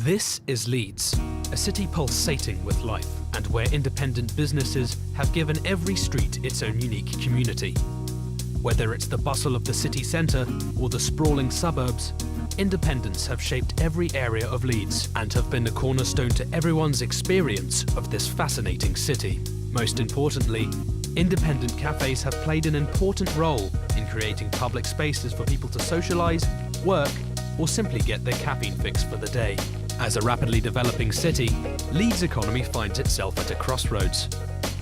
This is Leeds, a city pulsating with life and where independent businesses have given every street its own unique community. Whether it's the bustle of the city centre or the sprawling suburbs, independents have shaped every area of Leeds and have been a cornerstone to everyone's experience of this fascinating city. Most importantly, independent cafes have played an important role in creating public spaces for people to socialise, work, or simply get their caffeine fix for the day. As a rapidly developing city, Leeds' economy finds itself at a crossroads.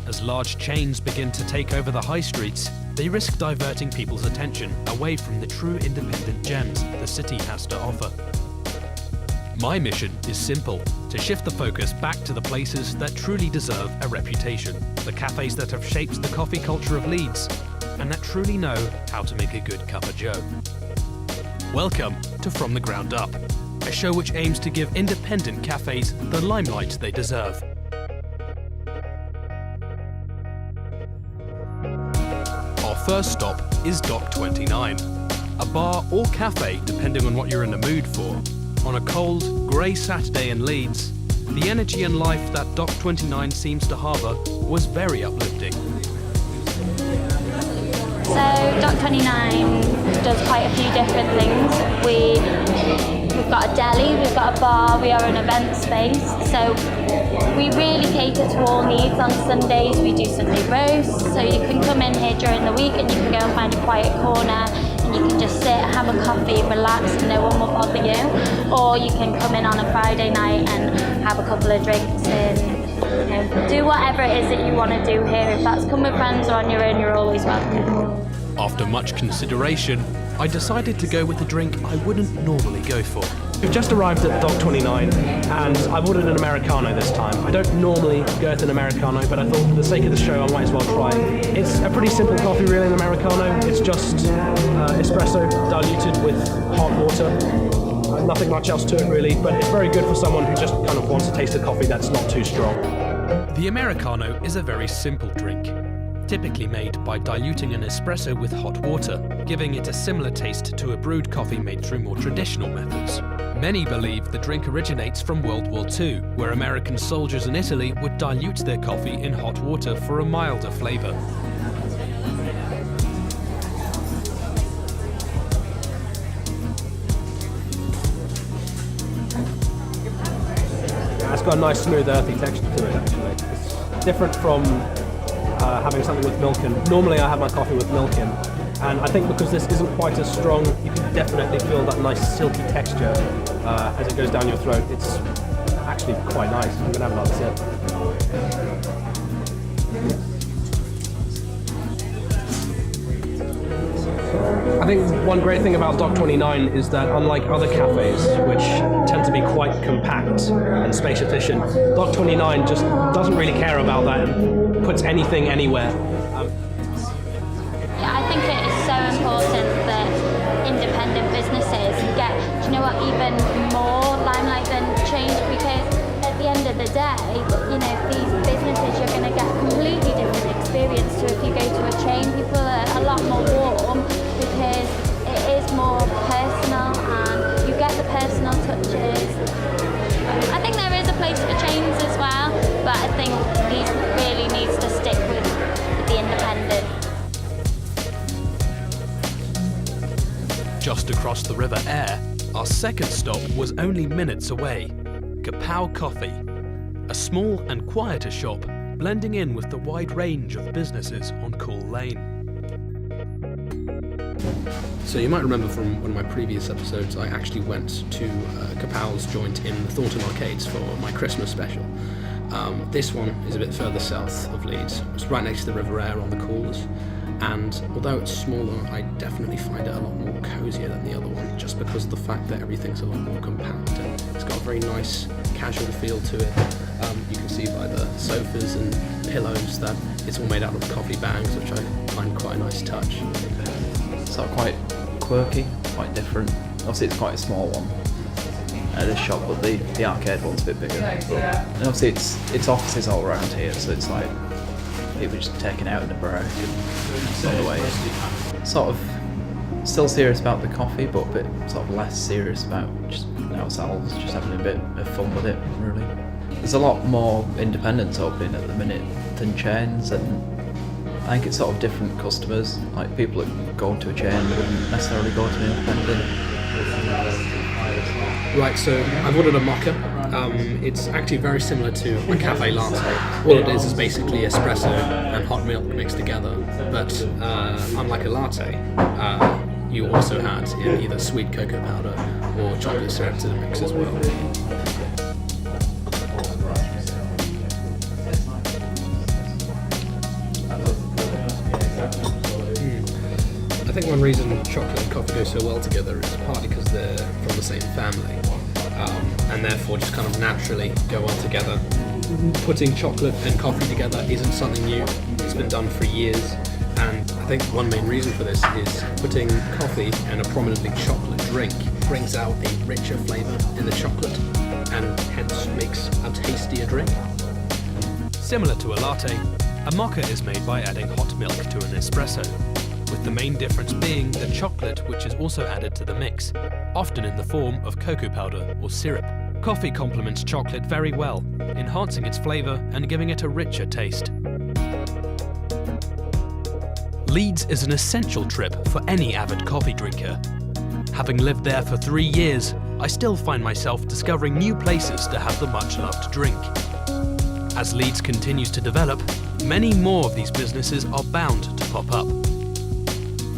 As large chains begin to take over the high streets, they risk diverting people's attention away from the true independent gems the city has to offer. My mission is simple: to shift the focus back to the places that truly deserve a reputation, the cafes that have shaped the coffee culture of Leeds, and that truly know how to make a good cup of joe. Welcome to From the Ground Up, a show which aims to give independent cafes the limelight they deserve. Our first stop is Dock 29, a bar or cafe depending on what you're in the mood for. On a cold, grey Saturday in Leeds, the energy and life that Dock 29 seems to harbour was very uplifting. So Dock 29 does quite a few different things. We've got a deli, we've got a bar, we are an event space. So we really cater to all needs. On Sundays we do Sunday roasts, so you can come in here during the week and you can go and find a quiet corner and you can just sit, have a coffee, relax and no one will bother you. Or you can come in on a Friday night and have a couple of drinks and do whatever it is that you want to do here. If that's come with friends or on your own, you're always welcome. After much consideration, I decided to go with a drink I wouldn't normally go for. We've just arrived at Dock 29 and I've ordered an Americano this time. I don't normally go with an Americano, but I thought for the sake of the show I might as well try. It's a pretty simple coffee really, an Americano. It's just espresso diluted with hot water. Nothing much else to it really, but it's very good for someone who just kind of wants a taste of coffee that's not too strong. The Americano is a very simple drink, typically made by diluting an espresso with hot water, giving it a similar taste to a brewed coffee made through more traditional methods. Many believe the drink originates from World War II, where American soldiers in Italy would dilute their coffee in hot water for a milder flavour. It's got a nice smooth earthy texture to it actually. It's different from having something with milk in. Normally I have my coffee with milk in, and I think because this isn't quite as strong, you can definitely feel that nice silky texture as it goes down your throat. It's actually quite nice. I'm going to have another sip. I think one great thing about Dock 29 is that unlike other cafes, which tend to be quite compact and space efficient, Dock 29 just doesn't really care about that and puts anything anywhere. I think it is so important that independent businesses get, even more limelight than change, because at the end of the day, these businesses you're going to get a completely different experience to if you go to a chain. People are a lot more warm because it is more personal and you get the personal touches. I think there is a place for chains as well, but I think these really needs to stick with the independent. Just across the River Aire, our second stop was only minutes away. Kapow Coffee, a small and quieter shop blending in with the wide range of businesses on Cool Lane. So you might remember from one of my previous episodes, I actually went to Kapow's joint in the Thornton Arcades for my Christmas special. This one is a bit further south of Leeds. It's right next to the River Aire on the Coolers, and although it's smaller, I definitely find it a lot more cosier than the other one, just because of the fact that everything's a lot more compact and it's got a very nice casual feel to it. You can see by the sofas and pillows that it's all made out of coffee bags, which I find quite a nice touch. So quite quirky, quite different. Obviously it's quite a small one. at this shop, but the arcade one's a bit bigger. And obviously it's offices all around here, so it's like people just taking out in the break and on the way in. Sort of still serious about the coffee, but a bit sort of less serious about just ourselves, just having a bit of fun with it, really. There's a lot more independents opening at the minute than chains, and I think it's sort of different customers. Like people that go to a chain wouldn't necessarily go to an independent. Right, so I've ordered a mocha. It's actually very similar to a cafe latte. All it is basically espresso and hot milk mixed together. But unlike a latte, you also had in either sweet cocoa powder or chocolate syrup to the mix as well. I think one reason chocolate and coffee go so well together is partly because they're from the same family, and therefore just kind of naturally go well together. Putting chocolate and coffee together isn't something new. It's been done for years, and I think one main reason for this is putting coffee in a prominently chocolate drink brings out a richer flavour in the chocolate, and hence makes a tastier drink. Similar to a latte, a mocha is made by adding hot milk to an espresso, with the main difference being the chocolate, which is also added to the mix, often in the form of cocoa powder or syrup. Coffee complements chocolate very well, enhancing its flavour and giving it a richer taste. Leeds is an essential trip for any avid coffee drinker. Having lived there for 3 years, I still find myself discovering new places to have the much-loved drink. As Leeds continues to develop, many more of these businesses are bound to pop up.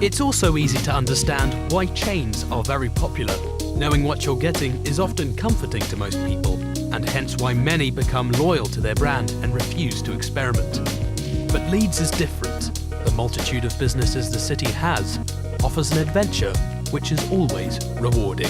It's also easy to understand why chains are very popular. Knowing what you're getting is often comforting to most people, and hence why many become loyal to their brand and refuse to experiment. But Leeds is different. The multitude of businesses the city has offers an adventure which is always rewarding.